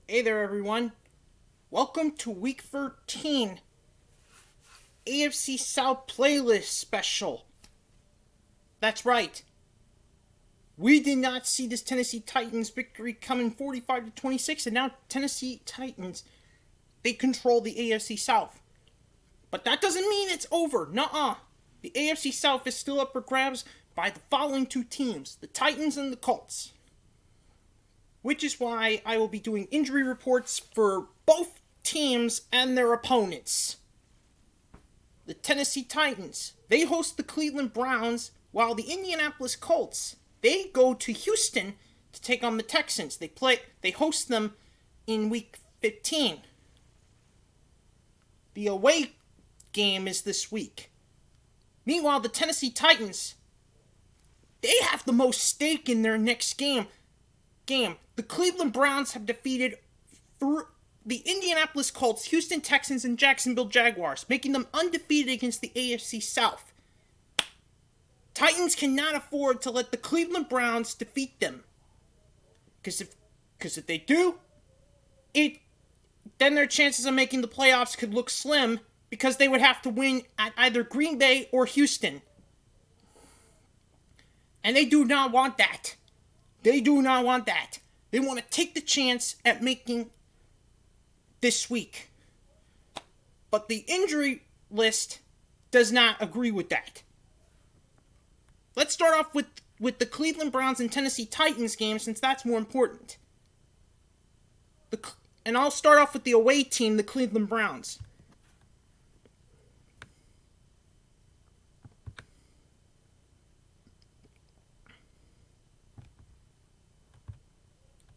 Hey there, everyone. Welcome to Week 13 AFC South Playlist Special. That's right. We did not see this Tennessee Titans victory coming 45-26, and now Tennessee Titans, they control the AFC South. But that doesn't mean it's over. Nuh-uh. The AFC South is still up for grabs by the following two teams, the Titans and the Colts. Which is why I will be doing injury reports for both teams and their opponents. The Tennessee Titans, they host the Cleveland Browns, while the Indianapolis Colts, they go to Houston to take on the Texans. They host them in Week 15. The away game is this week. Meanwhile, the Tennessee Titans, they have the most stake in their next game. The Cleveland Browns have defeated the Indianapolis Colts, Houston Texans, and Jacksonville Jaguars, making them undefeated against the AFC South. Titans cannot afford to let the Cleveland Browns defeat them. Because if they do, then their chances of making the playoffs could look slim, because they would have to win at either Green Bay or Houston. And they do not want that. They do not want that. They want to take the chance at making this week. But the injury list does not agree with that. Let's start off with the Cleveland Browns and Tennessee Titans game, since that's more important. And I'll start off with the away team, the Cleveland Browns.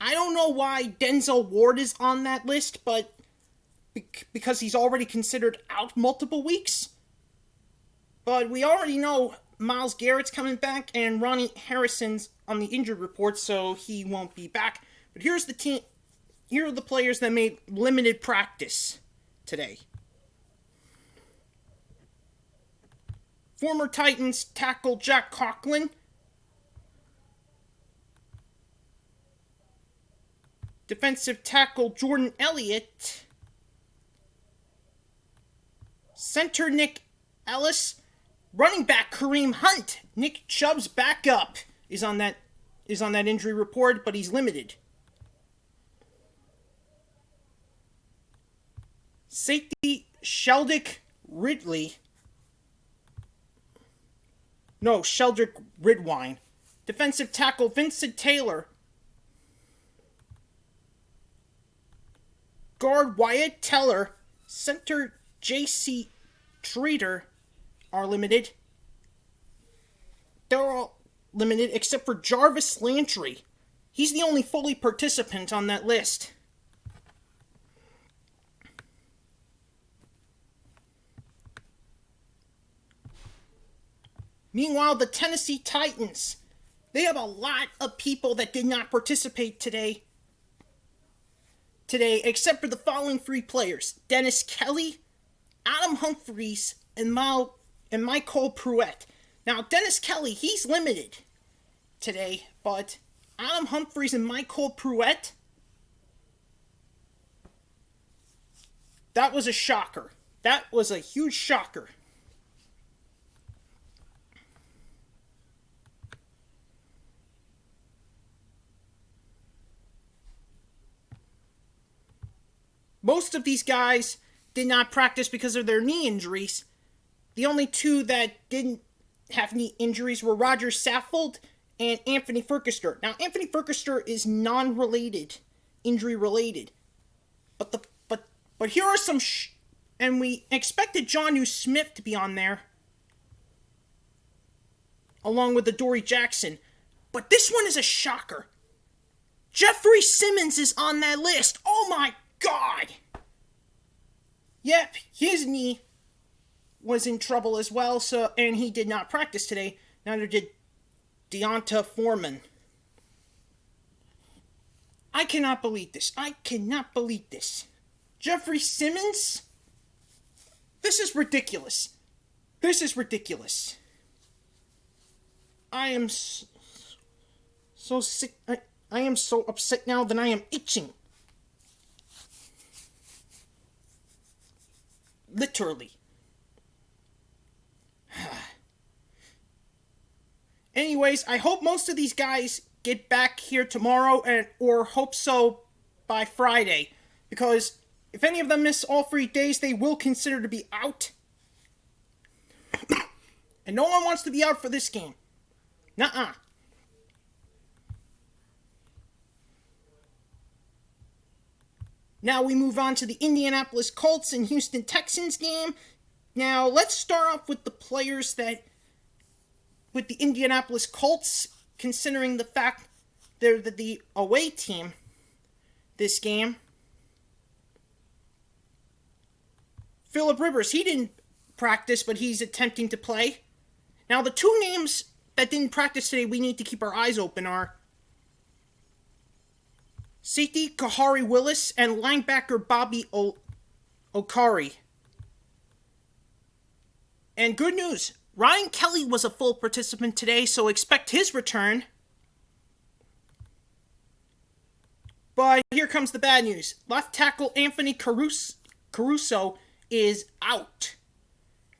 I don't know why Denzel Ward is on that list, but because he's already considered out multiple weeks. But we already know Myles Garrett's coming back and Ronnie Harrison's on the injured report, so he won't be back. But here's the team. Here are the players that made limited practice today. Former Titans tackle Jack Conklin. Defensive tackle Jordan Elliott. Center Nick Ellis. Running back Kareem Hunt. Nick Chubb's backup is on that injury report, but he's limited. Safety Sheldrick Ridwine. Defensive tackle Vincent Taylor. Guard Wyatt Teller, center J.C. Treater are limited. They're all limited except for Jarvis Landry. He's the only fully participant on that list. Meanwhile, the Tennessee Titans, they have a lot of people that did not participate today, except for the following three players: Dennis Kelly, Adam Humphries, and Michael Pruitt. Now, Dennis Kelly, he's limited today, but Adam Humphries and Michael Pruitt, that was a shocker. That was a huge shocker. Most of these guys did not practice because of their knee injuries. The only two that didn't have knee injuries were Roger Saffold and Anthony Firkester. Now, Anthony Firkester is non-related, injury-related. But here are some and we expected Jonnu Smith to be on there, along with Adoree Jackson. But this one is a shocker. Jeffrey Simmons is on that list. Oh my God! Yep, his knee was in trouble as well, and he did not practice today. Neither did Deonta Foreman. I cannot believe this. Jeffrey Simmons? This is ridiculous. I am so sick. I am so upset now that I am itching. Literally. Anyways, I hope most of these guys get back here tomorrow, or hope so by Friday. Because if any of them miss all 3 days, they will consider to be out. And no one wants to be out for this game. Nuh-uh. Now we move on to the Indianapolis Colts and Houston Texans game. Now let's start off with the players that, with the Indianapolis Colts, considering the fact they're the away team this game. Phillip Rivers, he didn't practice, but he's attempting to play. Now the 2 names that didn't practice today we need to keep our eyes open are safety Kahari Willis and linebacker Bobby Okari. And good news, Ryan Kelly was a full participant today, so expect his return. But here comes the bad news. Left tackle Anthony Caruso is out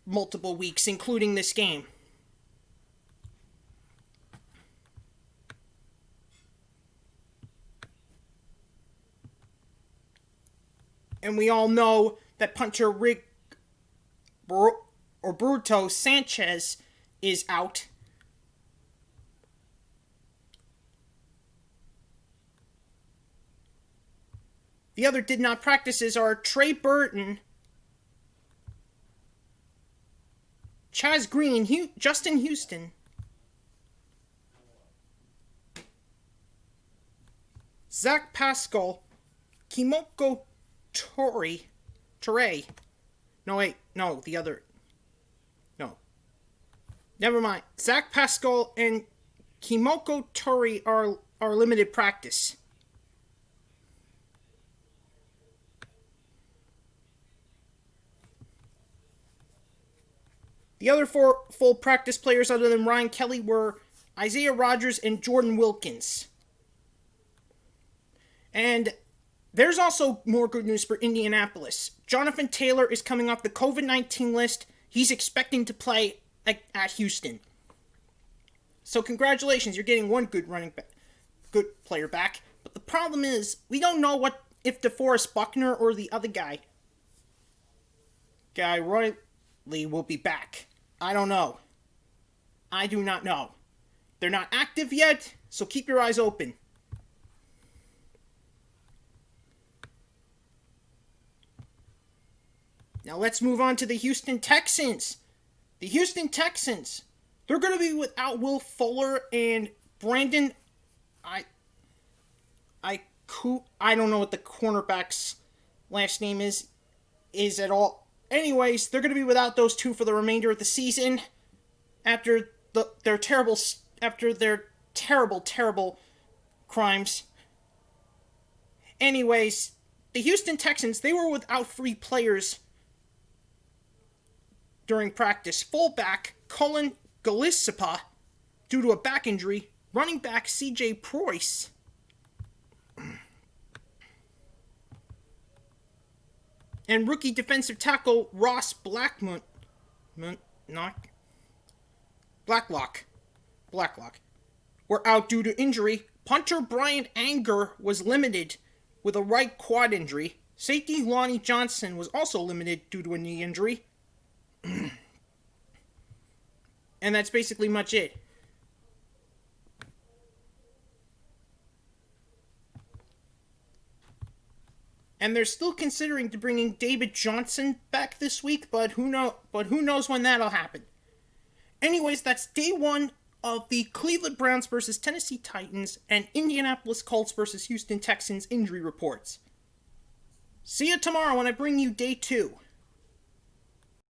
multiple weeks, including this game. And we all know that punter Rick Bruto Sanchez is out. The other did not practices are Trey Burton, Chaz Green, Justin Houston, Zach Pascal, Kimoko Torre. Never mind. Zach Pascal and Kimoko Torre are limited practice. The other 4 full practice players other than Ryan Kelly were Isaiah Rodgers and Jordan Wilkins. And there's also more good news for Indianapolis. Jonathan Taylor is coming off the COVID-19 list. He's expecting to play at Houston. So congratulations, you're getting one good player back. But the problem is, we don't know if DeForest Buckner or the other guy Riley, will be back. I don't know. I do not know. They're not active yet, so keep your eyes open. Now let's move on to the Houston Texans. The Houston Texans, they're going to be without Will Fuller and Brandon. I don't know what the cornerback's last name is at all. Anyways, they're going to be without those 2 for the remainder of the season after their terrible crimes. Anyways, the Houston Texans, they were without 3 players during practice. Fullback Colin Gillespie due to a back injury. Running back C.J. Price. And rookie defensive tackle Ross Blacklock were out due to injury. Punter Brian Anger was limited with a right quad injury. Safety Lonnie Johnson was also limited due to a knee injury. And that's basically much it. And they're still considering to bringing David Johnson back this week, but who knows when that'll happen. Anyways, that's day 1 of the Cleveland Browns versus Tennessee Titans and Indianapolis Colts versus Houston Texans injury reports. See you tomorrow when I bring you day 2.